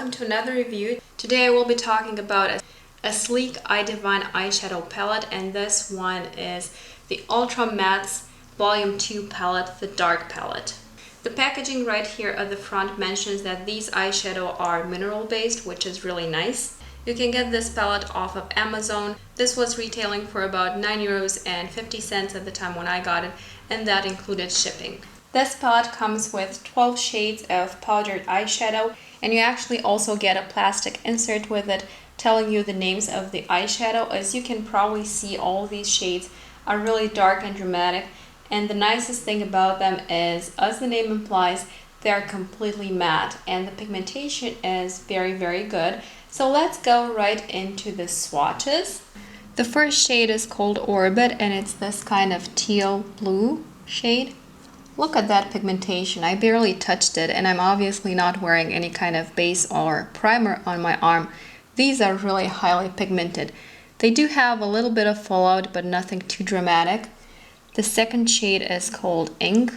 welcome to another review. Today I will be talking about a sleek Eye Divine eyeshadow palette, and this one is the Ultra Mattes Volume 2 palette, the dark palette. The packaging right here at the front mentions that these eyeshadow are mineral based, which is really nice. You can get this palette off of Amazon. This was retailing for about €9.50 at the time when I got it, and that included shipping. This palette comes with 12 shades of powdered eyeshadow, and you actually also get a plastic insert with it telling you the names of the eyeshadow. As you can probably see, all these shades are really dark and dramatic, and the nicest thing about them is, as the name implies, they are completely matte and the pigmentation is very, very good. So let's go right into the swatches. The first shade is called Orbit, and it's this kind of teal blue shade. Look at that pigmentation. I barely touched it, and I'm obviously not wearing any kind of base or primer on my arm. These are really highly pigmented. They do have a little bit of fallout, but nothing too dramatic. The second shade is called Ink.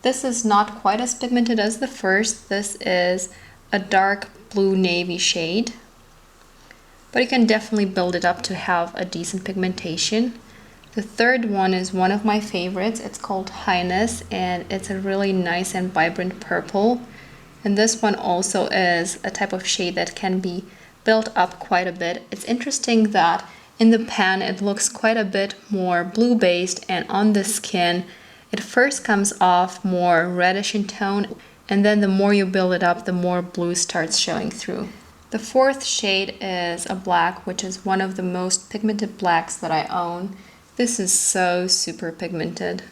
This is not quite as pigmented as the first. This is a dark blue navy shade, but you can definitely build it up to have a decent pigmentation. The third one is one of my favorites. It's called Highness, and it's a really nice and vibrant purple. And this one also is a type of shade that can be built up quite a bit. It's interesting that in the pan it looks quite a bit more blue based, and on the skin it first comes off more reddish in tone, and then the more you build it up, the more blue starts showing through. The fourth shade is a black, which is one of the most pigmented blacks that I own. This is so super pigmented.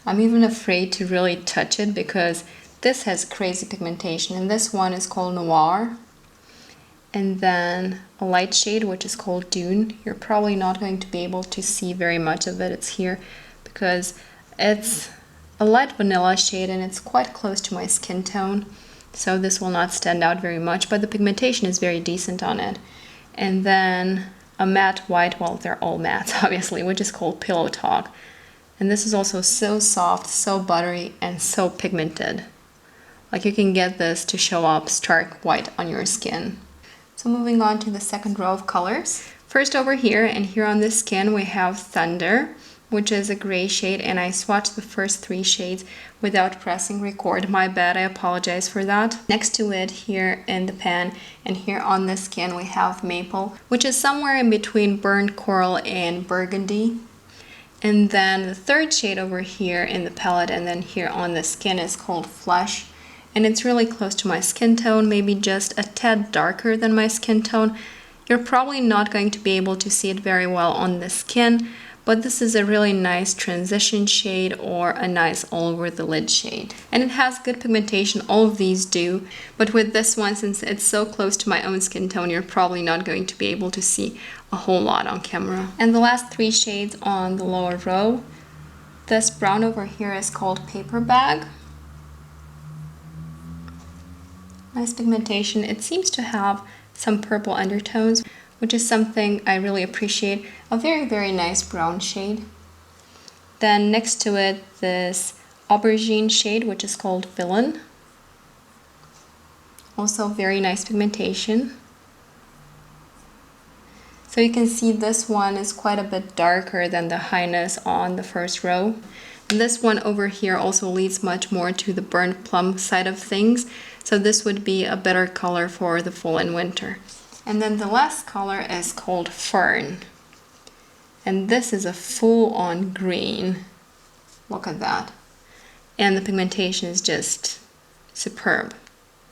I'm even afraid to really touch it because this has crazy pigmentation, and this one is called Noir. And then a light shade, which is called Dune. You're probably not going to be able to see very much of it. It's here because it's a light vanilla shade and it's quite close to my skin tone, so this will not stand out very much, but the pigmentation is very decent on it. And then a matte white, well, they're all mattes obviously, which is called Pillow Talk, and this is also so soft, so buttery, and so pigmented. Like, you can get this to show up stark white on your skin. So moving on to the second row of colors. First over here and here on the skin we have Thunder, which is a gray shade, and I swatched the first three shades without pressing record. My bad, I apologize for that. Next to it here in the pan and here on the skin we have Maple, which is somewhere in between Burnt Coral and Burgundy. And then the third shade over here in the palette and then here on the skin is called Flesh, and it's really close to my skin tone, maybe just a tad darker than my skin tone. You're probably not going to be able to see it very well on the skin, but this is a really nice transition shade or a nice all over the lid shade. And it has good pigmentation, all of these do, but with this one, since it's so close to my own skin tone, you're probably not going to be able to see a whole lot on camera. And the last three shades on the lower row, this brown over here is called Paper Bag. Nice pigmentation. It seems to have some purple undertones, which is something I really appreciate. A very, very nice brown shade. Then next to it, this aubergine shade, which is called Villain. Also very nice pigmentation. So you can see this one is quite a bit darker than the Highness on the first row. And this one over here also leads much more to the burnt plum side of things, so this would be a better color for the fall and winter. And then the last color is called Fern, and this is a full-on green. Look at that, and the pigmentation is just superb.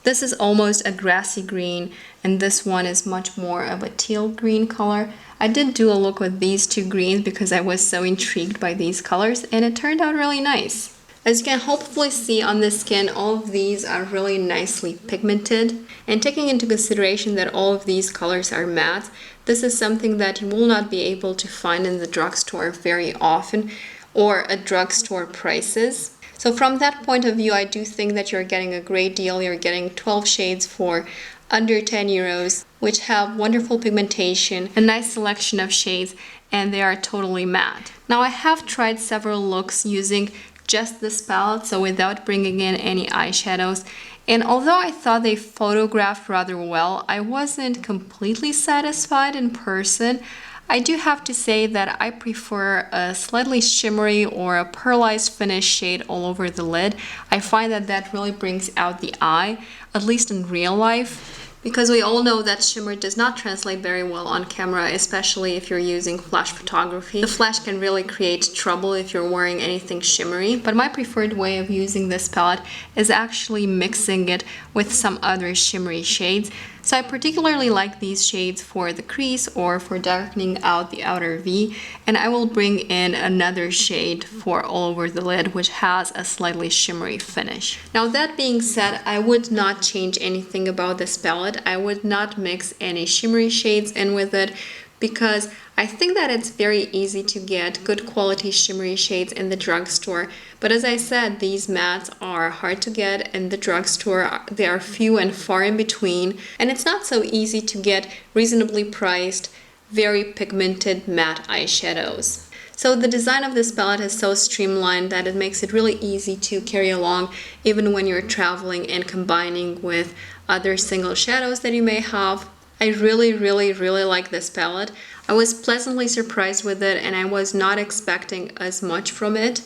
This is almost a grassy green, and this one is much more of a teal green color. I did do a look with these two greens because I was so intrigued by these colors, and it turned out really nice. As you can hopefully see on the skin, all of these are really nicely pigmented, and taking into consideration that all of these colors are matte, this is something that you will not be able to find in the drugstore very often or at drugstore prices. So from that point of view, I do think that you're getting a great deal. You're getting 12 shades for under €10, which have wonderful pigmentation, a nice selection of shades, and they are totally matte. Now I have tried several looks using just this palette, so without bringing in any eyeshadows. And although I thought they photographed rather well, I wasn't completely satisfied in person. I do have to say that I prefer a slightly shimmery or a pearlized finish shade all over the lid. I find that that really brings out the eye, at least in real life. Because we all know that shimmer does not translate very well on camera, especially if you're using flash photography. The flash can really create trouble if you're wearing anything shimmery. But my preferred way of using this palette is actually mixing it with some other shimmery shades. So I particularly like these shades for the crease or for darkening out the outer V, and I will bring in another shade for all over the lid, which has a slightly shimmery finish. Now that being said, I would not change anything about this palette. I would not mix any shimmery shades in with it, because I think that it's very easy to get good quality shimmery shades in the drugstore. But as I said, these mattes are hard to get in the drugstore. They are few and far in between. And it's not so easy to get reasonably priced, very pigmented matte eyeshadows. So the design of this palette is so streamlined that it makes it really easy to carry along even when you're traveling and combining with other single shadows that you may have. I really like this palette. I was pleasantly surprised with it, and I was not expecting as much from it,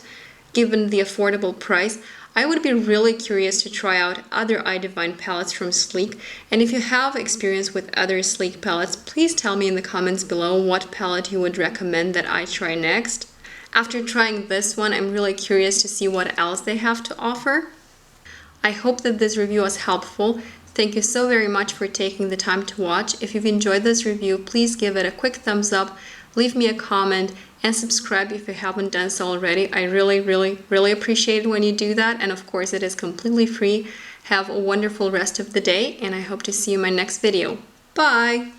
given the affordable price. I would be really curious to try out other iDivine palettes from Sleek, and if you have experience with other Sleek palettes, please tell me in the comments below what palette you would recommend that I try next. After trying this one, I'm really curious to see what else they have to offer. I hope that this review was helpful. Thank you so very much for taking the time to watch. If you've enjoyed this review, please give it a quick thumbs up, leave me a comment, and subscribe if you haven't done so already. I really appreciate it when you do that, and of course it is completely free. Have a wonderful rest of the day, and I hope to see you in my next video. Bye!